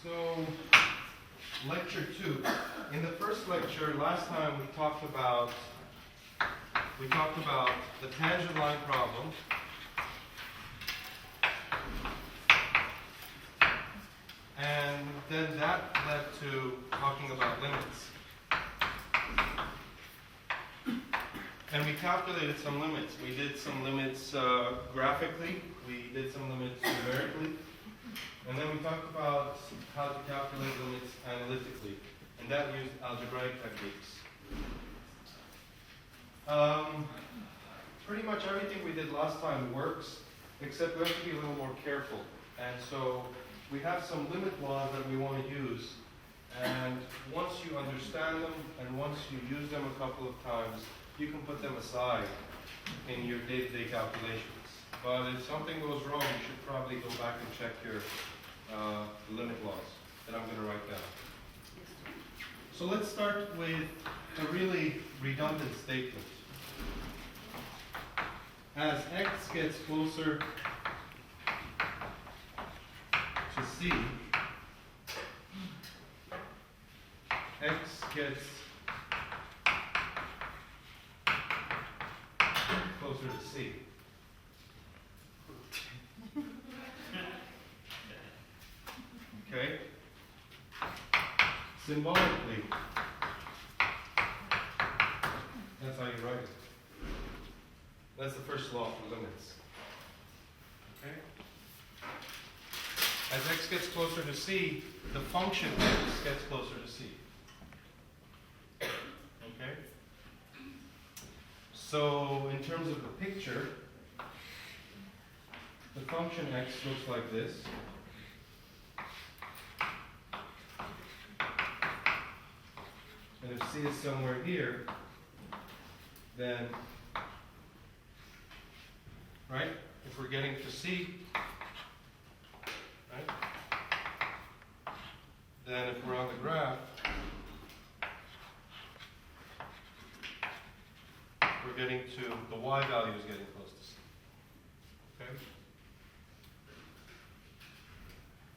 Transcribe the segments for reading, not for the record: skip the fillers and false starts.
So, lecture 2. In the first lecture, last time we talked about the tangent line problem. And then that led to talking about limits. And we calculated some limits. We did some limits graphically. We did some limits numerically. And then we talked about how to calculate limits analytically. And that used algebraic techniques. Pretty much everything we did last time works, except we have to be a little more careful. And so we have some limit laws that we want to use. And once you understand them, and once you use them a couple of times, you can put them aside in your day-to-day calculations. But if something goes wrong, you should probably go back and check your limit laws that I'm going to write down. So let's start with a really redundant statement. As x gets closer to c, x gets closer to c. Okay? Symbolically, that's how you write it. That's the first law for limits. Okay? As x gets closer to c, the function x gets closer to c. Okay? So, in terms of the picture, the function x looks like this. And if c is somewhere here, then, right, if we're getting to c, right, then if we're on the graph, we're getting to, the y value is getting close to c. Okay?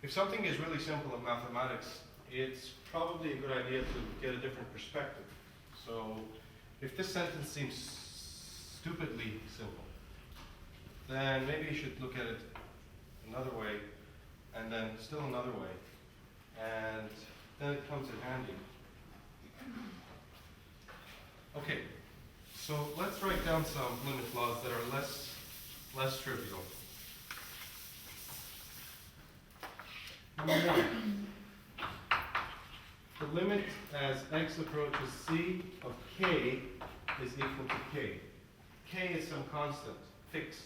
If something is really simple in mathematics, it's probably a good idea to get a different perspective. So, if this sentence seems stupidly simple, then maybe you should look at it another way, and then still another way, and then it comes in handy. Okay, so let's write down some limit laws that are less trivial. Number 1. The limit as x approaches c of k is equal to k. K is some constant, fixed.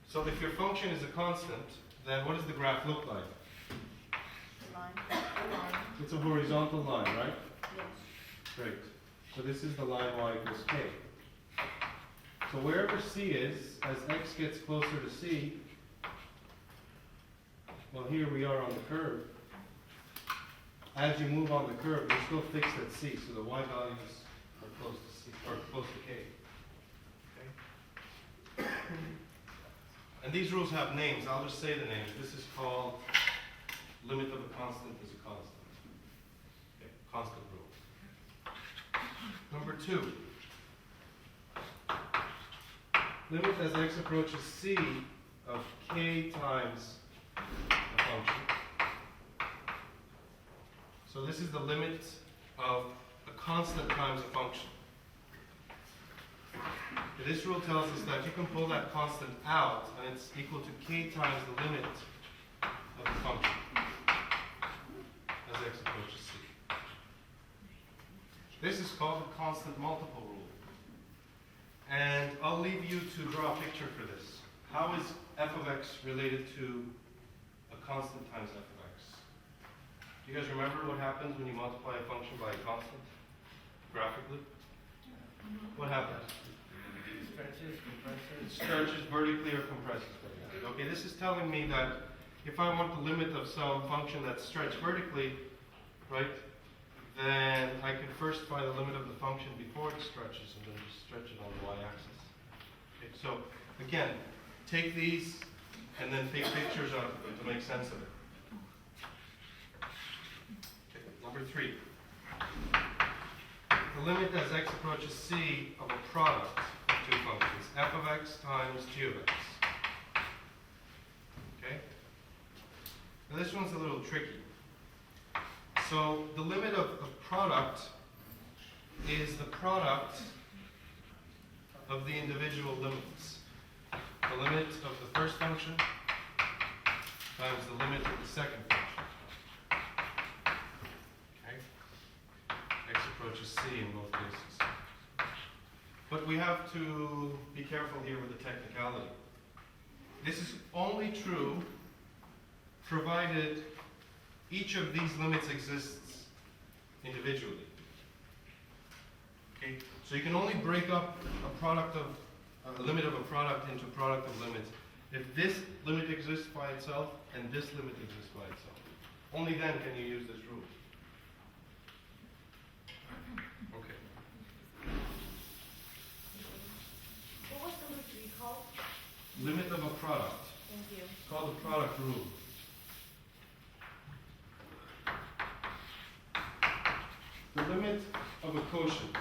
So if your function is a constant, then what does the graph look like? Line. It's a horizontal line, right? Yes. Great. So this is the line y equals k. So wherever c is, as x gets closer to c, well, here we are on the curve. As you move on the curve, you're still fixed at c, so the y values are close to c, or close to k. Okay? And these rules have names. I'll just say the names. This is called limit of a constant is a constant. Okay, constant rule. Number 2. Limit as x approaches c of k times a function. So this is the limit of a constant times a function. This rule tells us that you can pull that constant out, and it's equal to k times the limit of the function as x approaches c. This is called the constant multiple rule. And I'll leave you to draw a picture for this. How is f of x related to a constant times f of x? Do you guys remember what happens when you multiply a function by a constant graphically? What happens? Stretches, compresses. It stretches vertically or compresses vertically. Okay, this is telling me that if I want the limit of some function that's stretched vertically, right, then I can first find the limit of the function before it stretches and then just stretch it on the y-axis. Okay, so again, take these and then take pictures of it to make sense of it. Number 3. The limit as x approaches c of a product of two functions, f of x times g of x. Okay? Now this one's a little tricky. So the limit of product is the product of the individual limits. The limit of the first function times the limit of the second function. Okay? X approaches c in both cases. But we have to be careful here with the technicality. This is only true provided each of these limits exists individually. Okay? So you can only break up a limit of a product into a product of limits if this limit exists by itself and this limit exists by itself. Only then can you use this rule. Okay. What was the loop to be called? Limit of a product. Thank you. It's called the product rule. The limit of a quotient.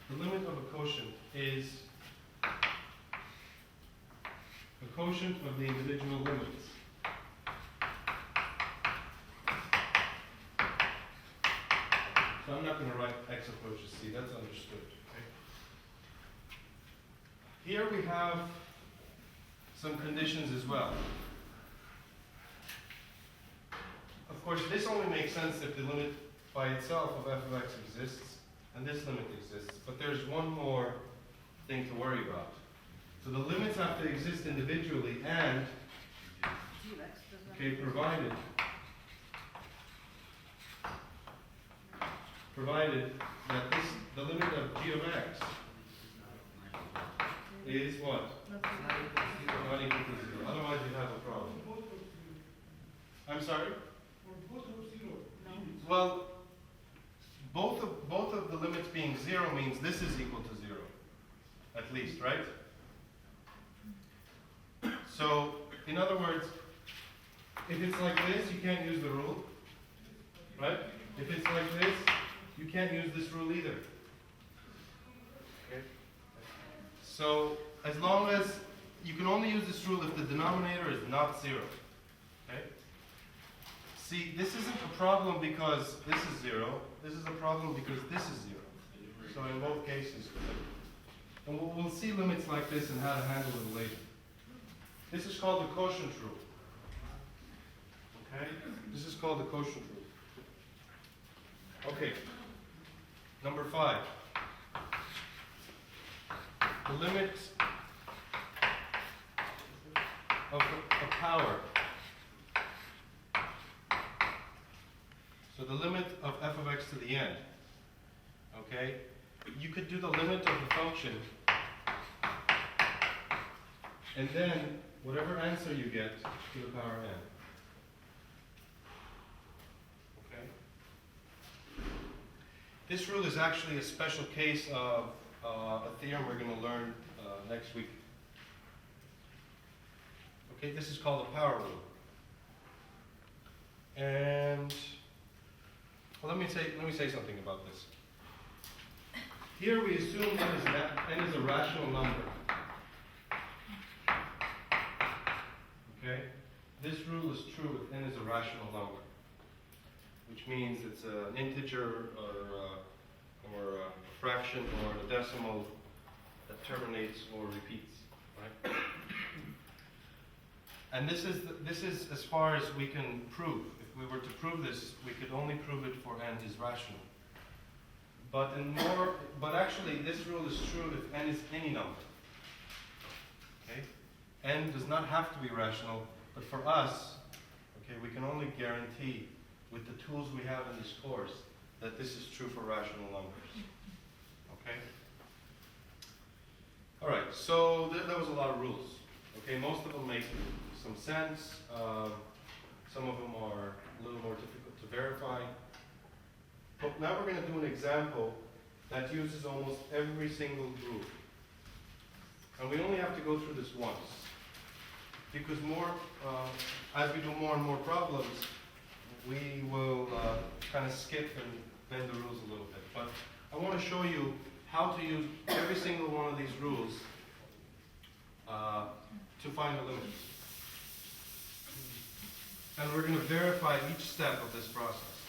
The limit of a quotient is the quotient of the individual limits. So I'm not going to write x approaches c, that's understood. Okay? Here we have some conditions as well. Of course, this only makes sense if the limit by itself of f of x exists, and this limit exists. But there's one more thing to worry about. So the limits have to exist individually and, okay, provided that the limit of g of x is what? Not equal to 0. Otherwise you have a problem. I'm sorry? Well, both of the limits being 0 means this is equal to 0, at least, right? So, in other words, if it's like this, you can't use the rule, right? If it's like this, you can't use this rule either. Okay? So, as long as you can only use this rule if the denominator is not 0. Okay? See, this isn't a problem because this is 0. This is a problem because this is 0. So in both cases. And we'll see limits like this and how to handle them later. This is called the quotient rule. Okay? This is called the quotient rule. Okay. Number 5. The limit of a power. So the limit of f of x to the n, okay? You could do the limit of the function, and then whatever answer you get to the power n. Okay? This rule is actually a special case of a theorem we're going to learn next week. Okay, this is called the power rule. And well, let me say something about this. Here we assume n is a rational number. Okay? This rule is true if n is a rational number, which means it's an integer or a fraction or a decimal that terminates or repeats. Right? And this is as far as we can prove. If we were to prove this, we could only prove it for n is rational. But actually, this rule is true if n is any number. Okay? N does not have to be rational, but for us, okay, we can only guarantee with the tools we have in this course that this is true for rational numbers. Okay? All right. So that was a lot of rules. Okay, most of them make some sense. Some of them are a little more difficult to verify. But now we're going to do an example that uses almost every single rule. And we only have to go through this once. because as we do more and more problems, we will kind of skip and bend the rules a little bit. But I want to show you how to use every single one of these rules to find the limits. And we're going to verify each step of this process.